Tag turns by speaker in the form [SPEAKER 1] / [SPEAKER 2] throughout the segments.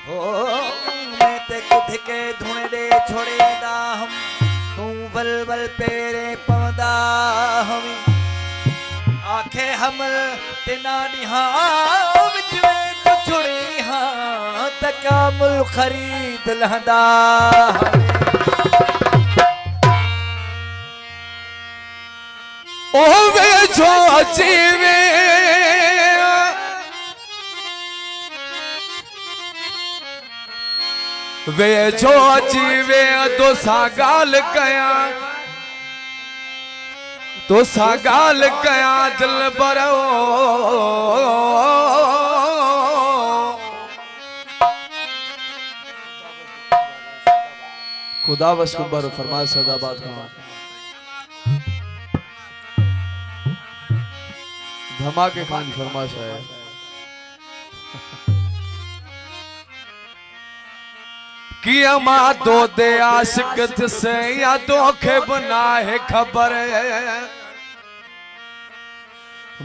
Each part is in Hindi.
[SPEAKER 1] हो मैं ते कुठ के धुणे छोड़े दा हम तू बल बल पेरे पवदा हम आखे हमल तिना निहा विच में तो छुड़ी हां तकामुल खरीद लहंदा
[SPEAKER 2] ओ वे जो जीवे वे जो जीवे तो सागाल कया तो सागाल कया दिल बरो खुदा बस कुंबर फरमाए सदाबाद का धमाके खान फरमाश है किया मां दो दे आशिक से या धोखे बना है खबर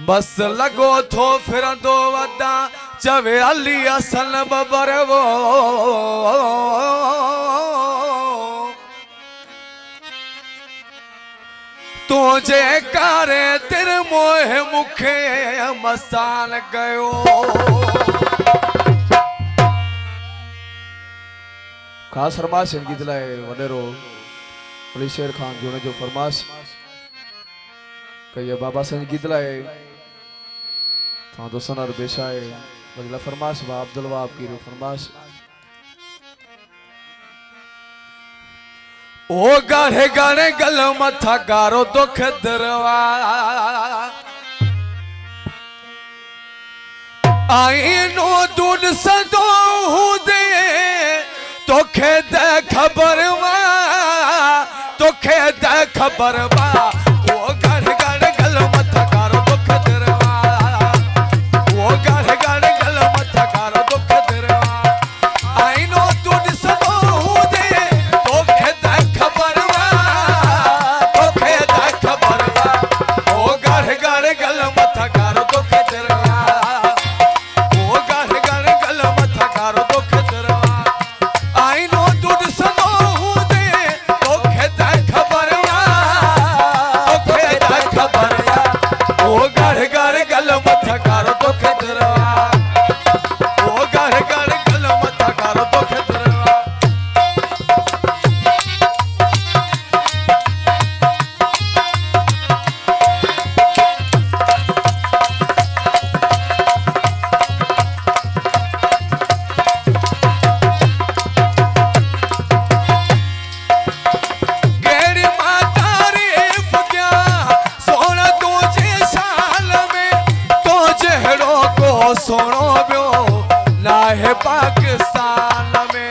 [SPEAKER 2] बस लगो थो फिर दो वदा चवे अली असल बबर वो तुझे कारे तेरे मोह मुखे मसान गयो खास फरमाश इनकी दिलाए वडेरो अली शेर खान जो ने जो फरमाश कहिए बाबा से इनकी दिलाए था तो सनर बेशाए बदला फरमाश बा अब्दुल वाब की रो फरमाश ओ गाढ़े गाढ़े गल मथा गारो दुख दरवा आई नो दूध सदो दे तोखे दे खबर वा तोखे दे खबर वा ओ गाढ़े गाढ़े गल मथा गारो दुख दरवा ओ गाढ़े गाढ़े गल मथा गारो दुख दरवा आई नो दूध सदो दे तोखे दे खबर वा तोखे दे खबर वा ओ गाढ़े गाढ़े गल मथा गारो दुख दरवा ओ गाढ़े गाढ़े गल मथा गारो दुख दरवा आई नो दूध सदो दे तोखे दे खबर वा तोखे दे खबर वा ओ गाढ़े गाढ़े गल मथा गारो दुख दरवा ओ गाढ़े गाढ़े गल मथा गारो दुख दरवा गेड़ी माता तारीफ क्या सोना तुझे साल में तो जहड़ो को सोनो ब्यो ना है पाकिस्तान में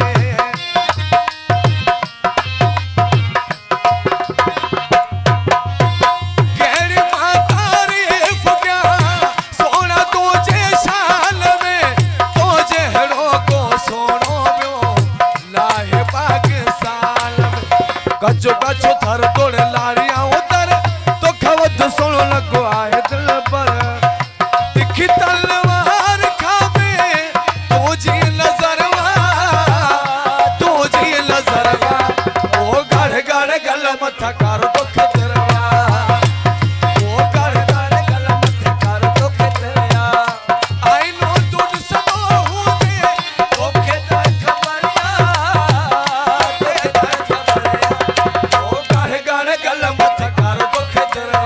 [SPEAKER 2] गेड़ी माता तारीफ क्या सोना तुझे साल में तो जहड़ो को सोनो ब्यो ना है पाकिस्तान में कचो कचो थर तोड़े लाड़ियां उतर तो खवत सुन लगो आए दिल पर तिखी तलवार खावे तुझी नजरवा ओ गाढ़े गाढ़े गल मथा कारो दुख तेरा ओ गाढ़े गाढ़े गल मथा कारो दुख तेरा आई नो तुझ सदो दे तोखे दे खबरिया दे दे खबरिया ओ गाढ़े गाढ़े गल मथा कारो दुख तेरा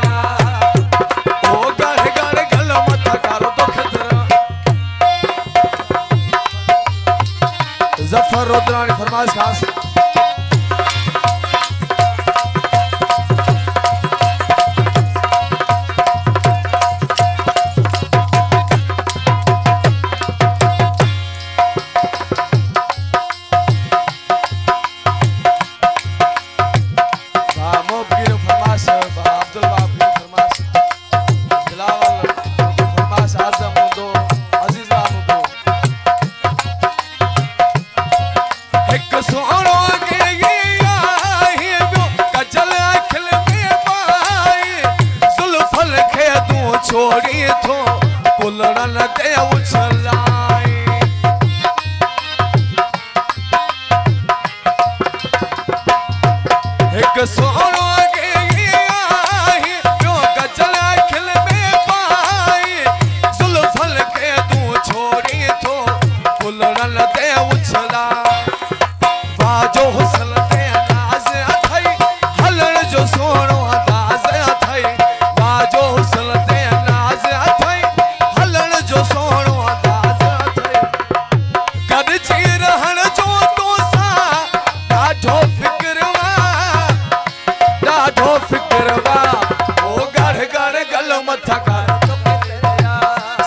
[SPEAKER 2] ओ गाढ़े गाढ़े गल मथा कारो दुख तेरा जफर रुद्रानी फरमाइश खास मोब की फरमाइश अब्दुल वाब की फरमाइश दिलावर फरमाइश आजम दो अजीज दो एक सोनो गल ते उछला वाजो हुस्न ते नाज अथई हलण जो सोनो अंदाज अथई वाजो हुस्न ते नाज अथई हलण जो सोनो अंदाज अथई कद जी रहण जो तो सा ॾाढो फिक्रवा ओ गढ़ गढ़ गल मथा कर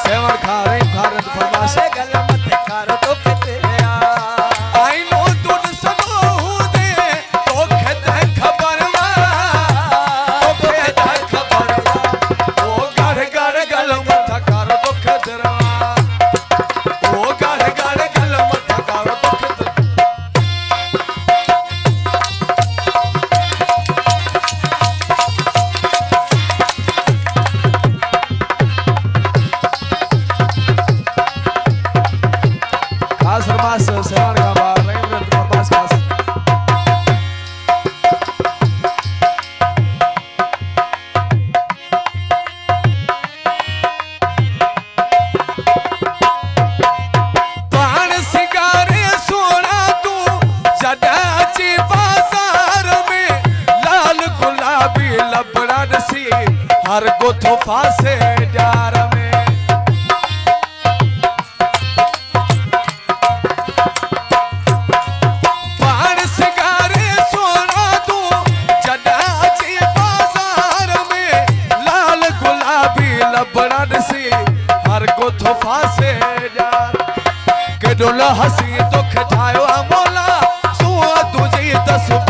[SPEAKER 2] सेवण खा रही भारत फरमाशे
[SPEAKER 1] गल मत कर तो कितया
[SPEAKER 2] आई नो तुझ सनो दे तोखे ते खबरवा ओ गढ़ गढ़ गल मथा कर तोखे दरवा ओ गढ़ गढ़ गल मथा कर तोखे खास फरमाश सेवण का बार रहीम फरमाश खास पान सिंगारे सोना तू जडाची बाजार में लाल गुलाबी लबड़ा सी हर गोथो फासे डार में पान सिंगारे सोना तू जडाची बाजार में लाल गुलाबी लबड़ा सी हर गोथो फासे डार के डोला हसी दुख ठायो मोला सुआ तुझी तस्वीर